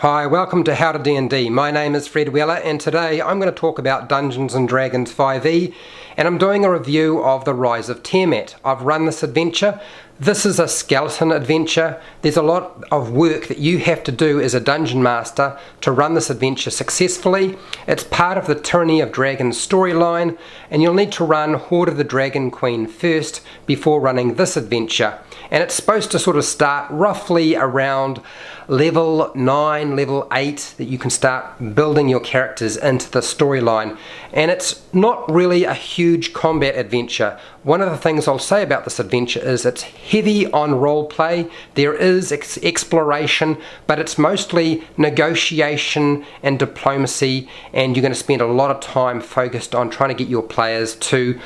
Hi, welcome to HowtoDandD. My name is Fred Weller and today I'm going to talk about Dungeons & Dragons 5e and I'm doing a review of The Rise of Tiamat. I've run this adventure. This is a skeleton adventure. There's a lot of work that you have to do as a dungeon master to run this adventure successfully. It's part of the Tyranny of Dragons storyline and you'll need to run Horde of the Dragon Queen first before running this adventure. And it's supposed to sort of start roughly around level 9, level 8 that you can start building your characters into the storyline. And it's not really a huge combat adventure. One of the things I'll say about this adventure is it's heavy on roleplay. There is exploration, but it's mostly negotiation and diplomacy, and you're going to spend a lot of time focused on trying to get your players to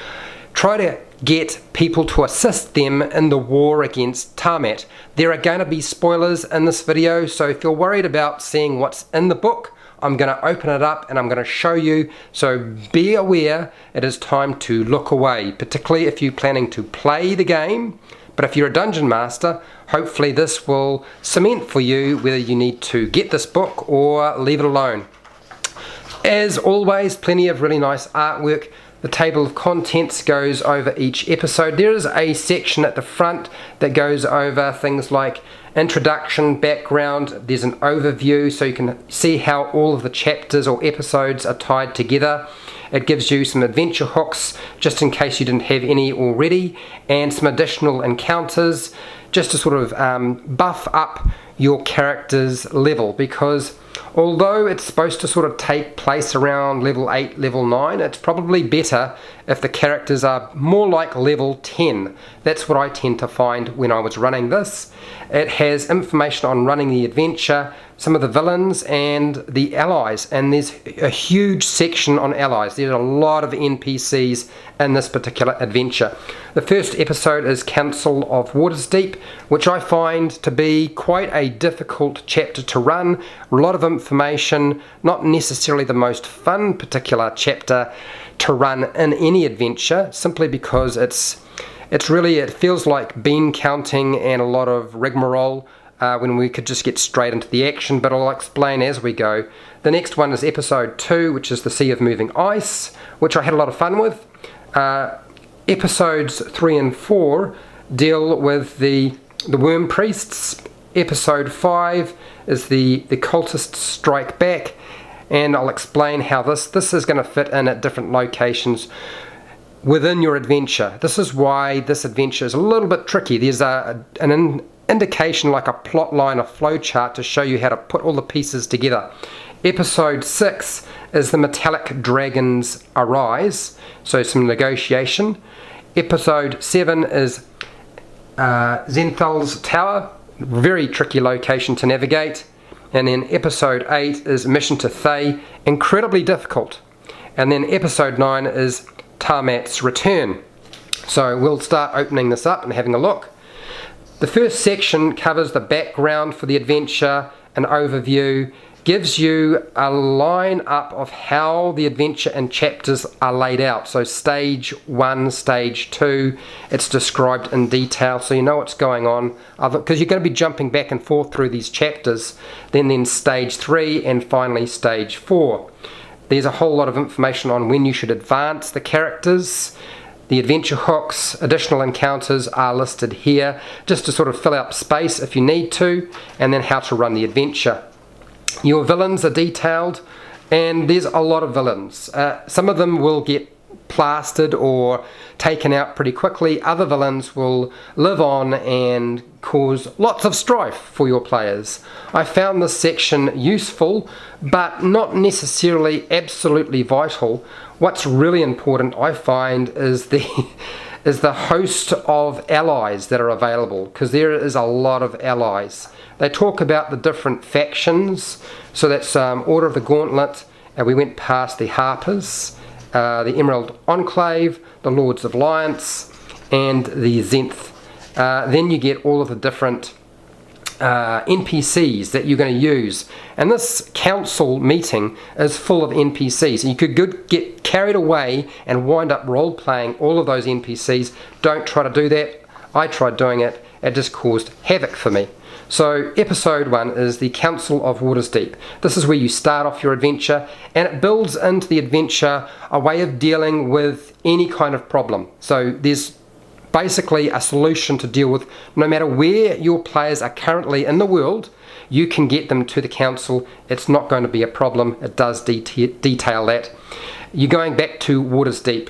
try to get people to assist them in the war against Tiamat. There are going to be spoilers in this video, so if you're worried about seeing what's in the book, I'm going to open it up and I'm going to show you, so be aware it is time to look away, particularly if you're planning to play the game. But if you're a dungeon master, hopefully this will cement for you whether you need to get this book or leave it alone. As always, plenty of really nice artwork. The table of contents goes over each episode. There is a section at the front that goes over things like introduction, background. There's an overview so you can see how all of the chapters or episodes are tied together. It gives you some adventure hooks just in case you didn't have any already, and some additional encounters just to sort of buff up your character's level, because although it's supposed to sort of take place around level 8, level 9, it's probably better if the characters are more like level 10. That's what I tend to find when I was running this. It has information on running the adventure, some of the villains and the allies, and there's a huge section on allies. There's a lot of NPCs in this particular adventure. The first episode is Council of Waterdeep, which I find to be quite a difficult chapter to run. A lot of information, not necessarily the most fun particular chapter to run in any adventure, simply because it feels like bean counting and a lot of rigmarole when we could just get straight into the action, but I'll explain as we go. The next one is episode 2, which is the Sea of Moving Ice, which I had a lot of fun with. Episodes 3 and 4 deal with the Worm Priests. Episode 5 is the Cultists Strike Back, and I'll explain how this is going to fit in at different locations within your adventure. This is why this adventure is a little bit tricky. There's an indication, like a plot line, a flow chart to show you how to put all the pieces together. Episode 6 is the Metallic Dragons Arise, so some negotiation. Episode 7 is Xonthal's Tower, very tricky location to navigate. And then episode 8 is Mission to Thay, incredibly difficult. And then episode 9 is Tiamat's Return. So we'll start opening this up and having a look. The first section covers the background for the adventure, an overview, gives you a line up of how the adventure and chapters are laid out. So stage 1, stage 2, it's described in detail so you know what's going on, because you're going to be jumping back and forth through these chapters. Then stage 3 and finally stage 4. There's a whole lot of information on when you should advance the characters. The adventure hooks, additional encounters are listed here just to sort of fill out space if you need to, and then how to run the adventure. Your villains are detailed, and there's a lot of villains. Some of them will get plastered or taken out pretty quickly. Other villains will live on and cause lots of strife for your players. I found this section useful, but not necessarily absolutely vital. What's really important, I find, is the host of allies that are available, because there is a lot of allies. They talk about the different factions, so that's Order of the Gauntlet, and we went past the Harpers, the Emerald Enclave, the Lords of Alliance, and the Xenth. Then you get all of the different NPCs that you're going to use, and this council meeting is full of NPCs, and you could get carried away and wind up role-playing all of those NPCs. Don't try to do that. I tried doing it. It just caused havoc for me. So episode 1 is the Council of Waterdeep. This is where you start off your adventure, and it builds into the adventure a way of dealing with any kind of problem. So there's basically a solution to deal with no matter where your players are currently in the world. You can get them to the council. It's not going to be a problem. It does detail that. You're going back to Waterdeep,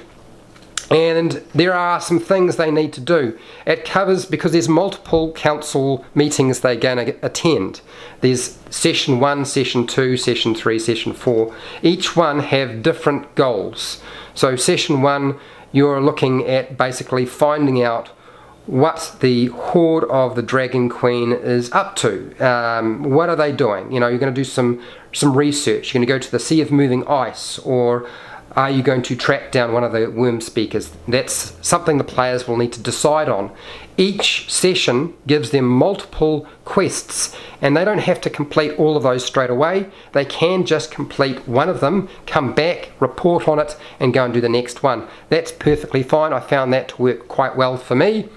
and there are some things they need to do. It covers, because there's multiple council meetings they're going to attend. There's session 1, session 2, session 3, session 4. Each one have different goals. So session 1, you're looking at basically finding out what the Horde of the Dragon Queen is up to. What are they doing? You know, you're going to do some research. You're going to go to the Sea of Moving Ice, or are you going to track down one of the Wyrmspeakers? That's something the players will need to decide on. Each session gives them multiple quests, and they don't have to complete all of those straight away. They can just complete one of them, come back, report on it, and go and do the next one. That's perfectly fine. I found that to work quite well for me.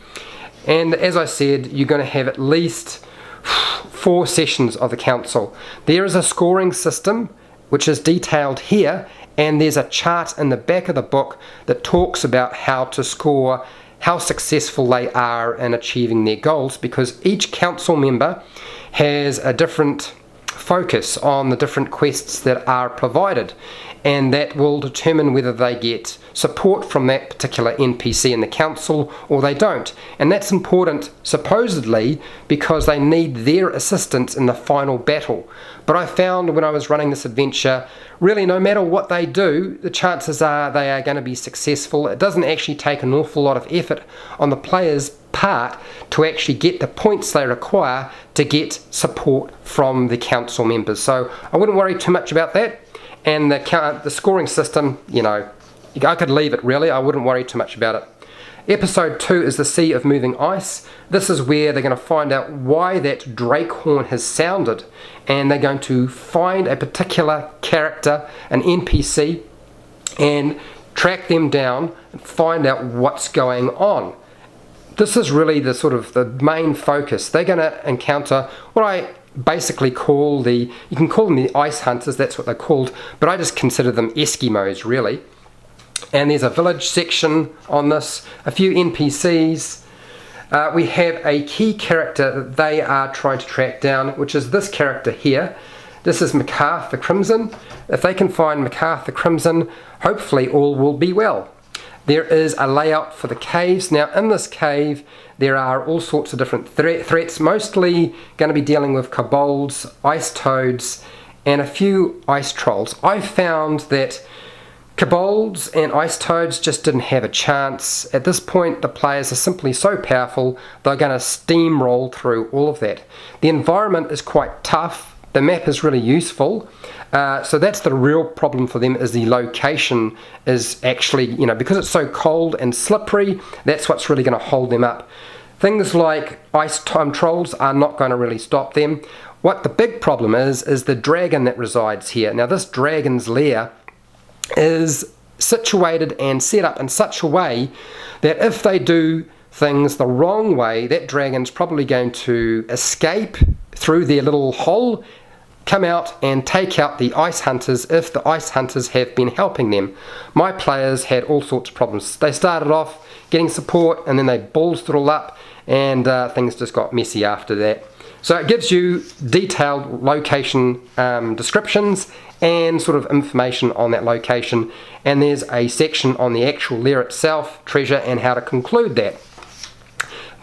And as I said, you're going to have at least 4 sessions of the council. There is a scoring system which is detailed here, and there's a chart in the back of the book that talks about how to score, how successful they are in achieving their goals, because each council member has a different focus on the different quests that are provided, and that will determine whether they get support from that particular NPC in the council or they don't. And that's important, supposedly, because they need their assistance in the final battle. But I found when I was running this adventure, really no matter what they do, the chances are they are going to be successful. It doesn't actually take an awful lot of effort on the players' part to actually get the points they require to get support from the council members. So I wouldn't worry too much about that. And the scoring system, you know, I could leave it really. I wouldn't worry too much about it. Episode 2 is the Sea of Moving Ice. This is where they're going to find out why that drake horn has sounded, and they're going to find a particular character, an NPC, and track them down and find out what's going on. This is really the sort of the main focus. They're going to encounter what I basically call you can call them the ice hunters, that's what they're called, but I just consider them Eskimos really. And there's a village section on this, a few NPCs. We have a key character that they are trying to track down, which is this character here. This is McCarth the Crimson. If they can find McCarth the Crimson, hopefully all will be well. There is a layout for the caves. Now in this cave there are all sorts of different threats, mostly going to be dealing with kobolds, ice toads, and a few ice trolls. I found that kobolds and ice toads just didn't have a chance. At this point the players are simply so powerful they're going to steamroll through all of that. The environment is quite tough. The map is really useful, so that's the real problem for them, is the location is actually, you know, because it's so cold and slippery, that's what's really going to hold them up. Things like ice time trolls are not going to really stop them. What the big problem is the dragon that resides here. Now this dragon's lair is situated and set up in such a way that if they do things the wrong way, that dragon's probably going to escape through their little hole, come out and take out the ice hunters if the ice hunters have been helping them. My players had all sorts of problems. They started off getting support and then they ballsed it all up, and things just got messy after that. So it gives you detailed location descriptions and sort of information on that location, and there's a section on the actual lair itself, treasure, and how to conclude that.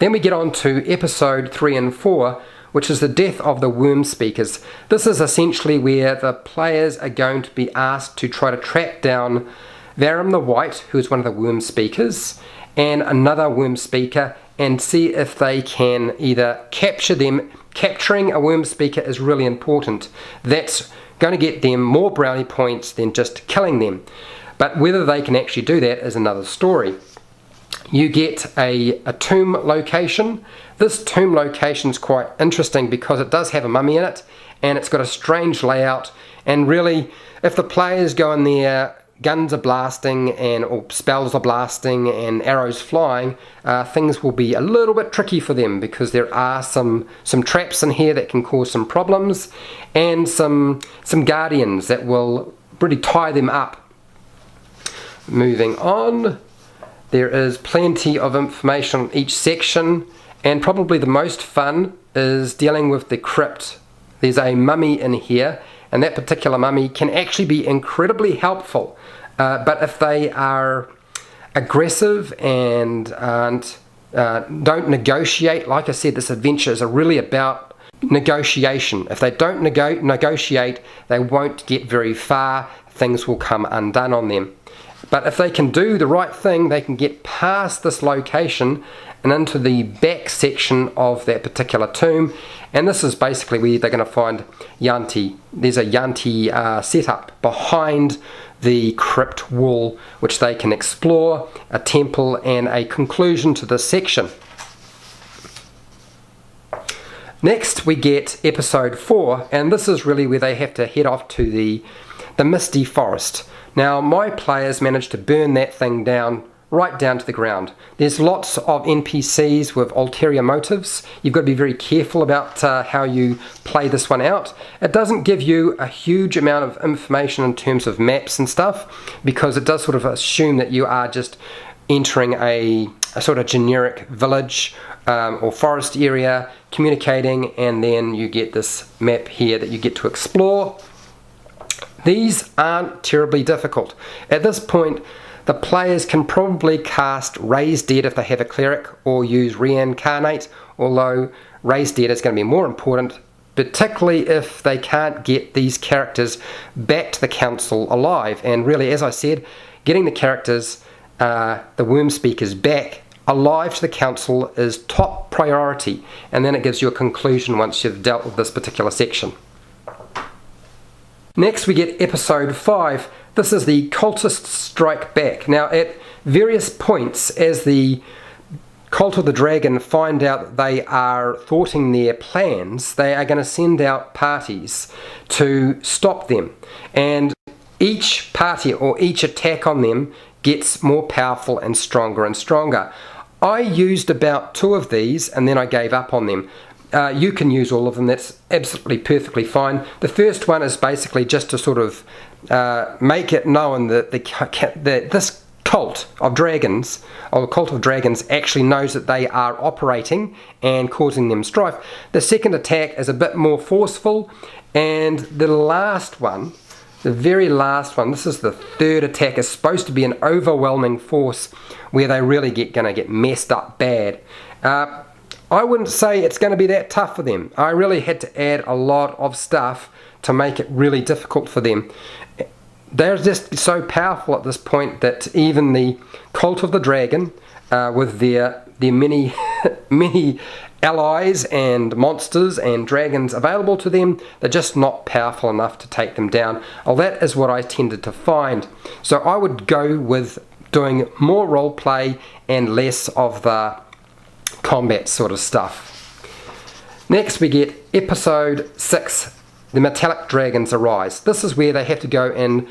Then we get on to episode 3 and 4, which is the death of the Wyrmspeakers. This is essentially where the players are going to be asked to try to track down Varum the White, who is one of the Wyrmspeakers, and another Wyrmspeaker, and see if they can either capture them. Capturing a Wyrmspeaker is really important. That's going to get them more brownie points than just killing them. But whether they can actually do that is another story. You get a tomb location. This tomb location is quite interesting because it does have a mummy in it, and it's got a strange layout, and really if the players go in there guns are blasting or spells are blasting and arrows flying, things will be a little bit tricky for them, because there are some traps in here that can cause some problems, and some guardians that will really tie them up. Moving on, there is plenty of information on each section, and probably the most fun is dealing with the crypt. There's a mummy in here, and that particular mummy can actually be incredibly helpful, but if they are aggressive and don't negotiate, like I said, this adventure is really about negotiation. If they don't negotiate, they won't get very far. Things will come undone on them. But if they can do the right thing, they can get past this location and into the back section of that particular tomb. And this is basically where they're going to find Yanti. There's a Yanti setup behind the crypt wall, which they can explore, a temple, and a conclusion to this section. Next we get episode 4, and this is really where they have to head off to the Misty Forest. Now, my players managed to burn that thing down, right down to the ground. There's lots of NPCs with ulterior motives. You've got to be very careful about how you play this one out. It doesn't give you a huge amount of information in terms of maps and stuff, because it does sort of assume that you are just entering a sort of generic village or forest area, communicating, and then you get this map here that you get to explore. These aren't terribly difficult. At this point, the players can probably cast Raise Dead if they have a cleric, or use Reincarnate, although Raise Dead is going to be more important, particularly if they can't get these characters back to the council alive. And really, as I said, getting the characters, the Wyrmspeakers, back alive to the council is top priority, and then it gives you a conclusion once you've dealt with this particular section. Next we get episode 5. This is the Cultists Strike Back. Now, at various points, as the Cult of the Dragon find out that they are thwarting their plans, they are going to send out parties to stop them. And each party or each attack on them gets more powerful and stronger. I used about 2 of these and then I gave up on them. You can use all of them, that's absolutely perfectly fine. The first one is basically just to sort of make it known that this cult of dragons, or the cult of dragons, actually knows that they are operating and causing them strife. The second attack is a bit more forceful, and the last one, the very last one, this is the third attack, is supposed to be an overwhelming force where they really going to get messed up bad. I wouldn't say it's going to be that tough for them. I really had to add a lot of stuff to make it really difficult for them. They're just so powerful at this point that even the Cult of the Dragon, with their many many allies and monsters and dragons available to them, they're just not powerful enough to take them down. Well, that is what I tended to find. So I would go with doing more role play and less of the combat sort of stuff. Next we get episode 6, the Metallic Dragons Arise. This is where they have to go and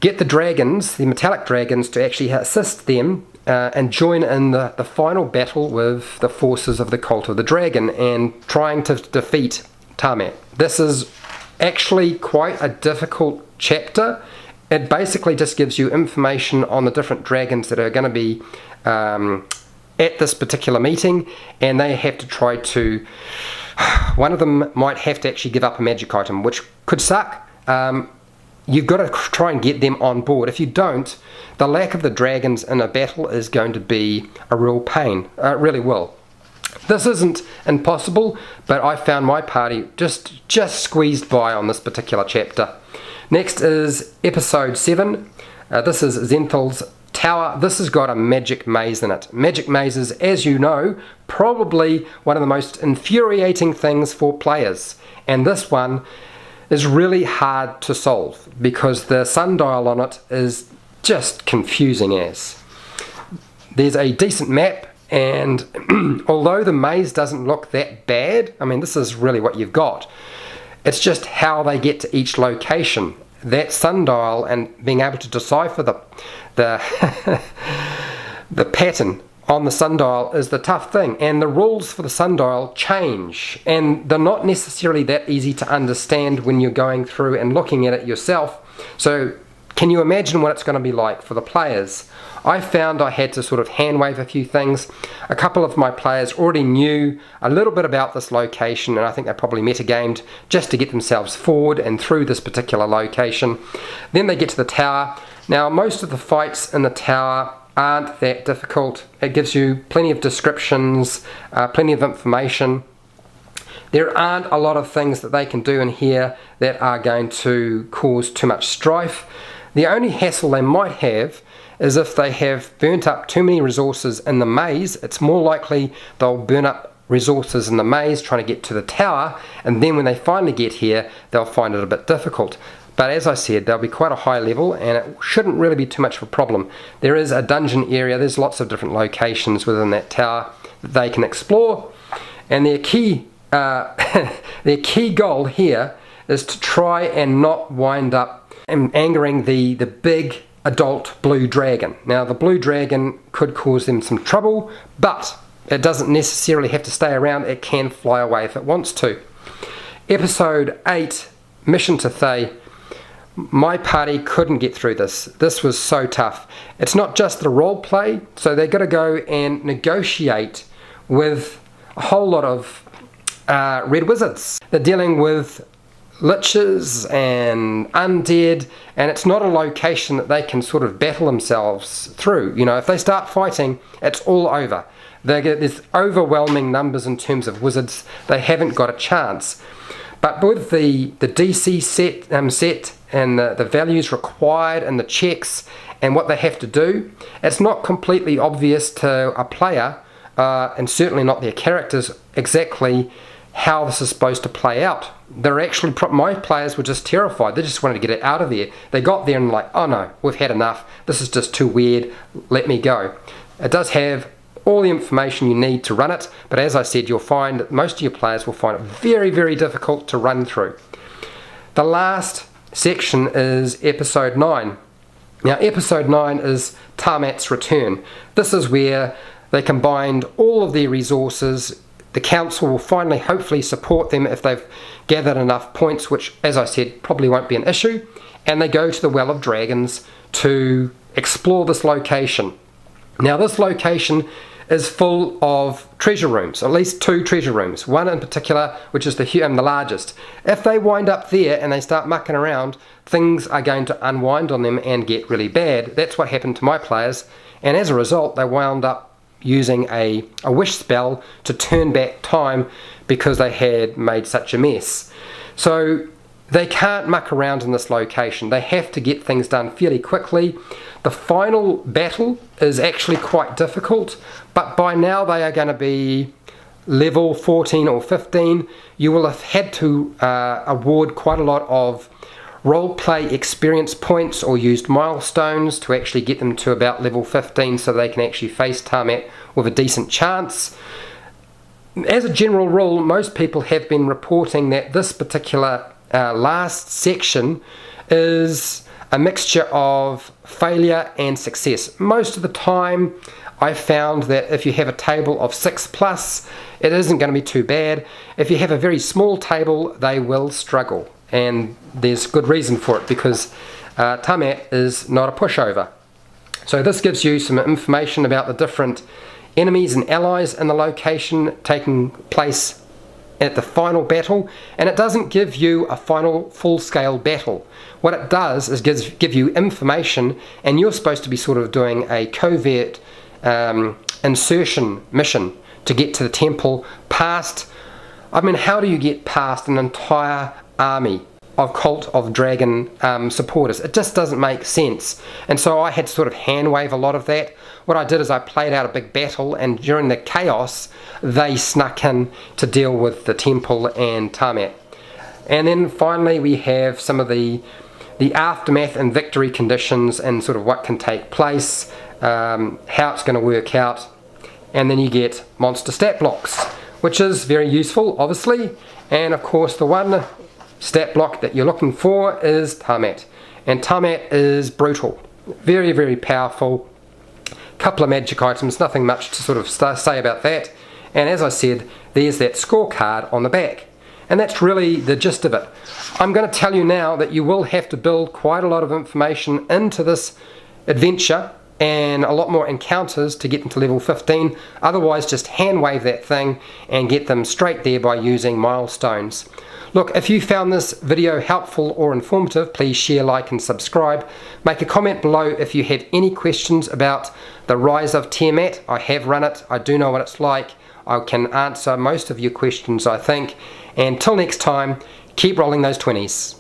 get the dragons, the metallic dragons, to actually assist them and join in the final battle with the forces of the Cult of the Dragon and trying to defeat Tiamat. This is actually quite a difficult chapter. It basically just gives you information on the different dragons that are going to be at this particular meeting, and they have to try to, one of them might have to actually give up a magic item, which could suck. You've got to try and get them on board. If you don't, the lack of the dragons in a battle is going to be a real pain. It really will. This isn't impossible, but I found my party just squeezed by on this particular chapter. Next is episode 7. This is Xonthal's Tower. This has got a magic maze in it. Magic mazes, as you know, probably one of the most infuriating things for players. And this one is really hard to solve because the sundial on it is just confusing as. There's a decent map, and although the maze doesn't look that bad, I mean, this is really what you've got. It's just how they get to each location that sundial and being able to decipher the the pattern on the sundial is the tough thing, and the rules for the sundial change, and they're not necessarily that easy to understand when you're going through and looking at it yourself. So can you imagine what it's going to be like for the players? I found I had to sort of hand wave a few things. A couple of my players already knew a little bit about this location, and I think they probably metagamed just to get themselves forward and through this particular location. Then they get to the tower. Now most of the fights in the tower aren't that difficult. It gives you plenty of descriptions, plenty of information. There aren't a lot of things that they can do in here that are going to cause too much strife. The only hassle they might have is if they have burnt up too many resources in the maze. It's more likely they'll burn up resources in the maze trying to get to the tower, and then when they finally get here they'll find it a bit difficult. But as I said, they'll be quite a high level, and it shouldn't really be too much of a problem. There is a dungeon area, there's lots of different locations within that tower that they can explore, and their key goal here is to try and not wind up angering the big adult blue dragon. Now the blue dragon could cause them some trouble, but it doesn't necessarily have to stay around. It can fly away if it wants to. Episode 8, Mission to Thay. My party couldn't get through this. This was so tough. It's not just the role play, so they've got to go and negotiate with a whole lot of red wizards. They're dealing with liches and undead, and it's not a location that they can sort of battle themselves through. You know, if they start fighting, it's all over. There's overwhelming numbers in terms of wizards. They haven't got a chance. But with the DC set and the values required and the checks and what they have to do, it's not completely obvious to a player, and certainly not their characters, exactly how this is supposed to play out. They're actually, my players were just terrified. They just wanted to get it out of there. They got there and like, oh no, we've had enough. This is just too weird. Let me go. It does have all the information you need to run it, but as I said, you'll find that most of your players will find it very, very difficult to run through. The last section is episode 9. Now episode 9 is Tiamat's return. This is where they combined all of their resources. The council will finally hopefully support them if they've gathered enough points, which as I said probably won't be an issue, and they go to the Well of Dragons to explore this location. Now this location is full of treasure rooms, at least 2 treasure rooms, one in particular which is the largest. If they wind up there and they start mucking around, things are going to unwind on them and get really bad. That's what happened to my players, and as a result they wound up using a wish spell to turn back time because they had made such a mess. So they can't muck around in this location. They have to get things done fairly quickly. The final battle is actually quite difficult, but by now they are going to be level 14 or 15. You will have had to award quite a lot of roleplay experience points or used milestones to actually get them to about level 15 so they can actually face Tiamat with a decent chance. As a general rule, most people have been reporting that this particular last section is a mixture of failure and success. Most of the time I found that if you have a table of 6+, it isn't going to be too bad. If you have a very small table, they will struggle, and there's good reason for it because Tiamat is not a pushover. So this gives you some information about the different enemies and allies in the location taking place at the final battle, and it doesn't give you a final full-scale battle. What it does is give you information, and you're supposed to be sort of doing a covert insertion mission to get to the temple past. I mean, how do you get past an entire army of Cult of Dragon supporters? It just doesn't make sense, and so I had to sort of hand wave a lot of that. What I did is I played out a big battle, and during the chaos they snuck in to deal with the temple and Tiamat. And then finally we have some of the aftermath and victory conditions and sort of what can take place, how it's going to work out, and then you get monster stat blocks, which is very useful obviously. And of course the one stat block that you're looking for is Tiamat. And Tiamat is brutal. Very, very powerful. Couple of magic items, nothing much to sort of say about that. And as I said, there's that scorecard on the back. And that's really the gist of it. I'm going to tell you now that you will have to build quite a lot of information into this adventure and a lot more encounters to get into level 15. Otherwise, just hand wave that thing and get them straight there by using milestones. Look, if you found this video helpful or informative, please share, like and subscribe. Make a comment below if you have any questions about the Rise of Tiamat. I have run it, I do know what it's like. I can answer most of your questions, I think. And till next time, keep rolling those 20s.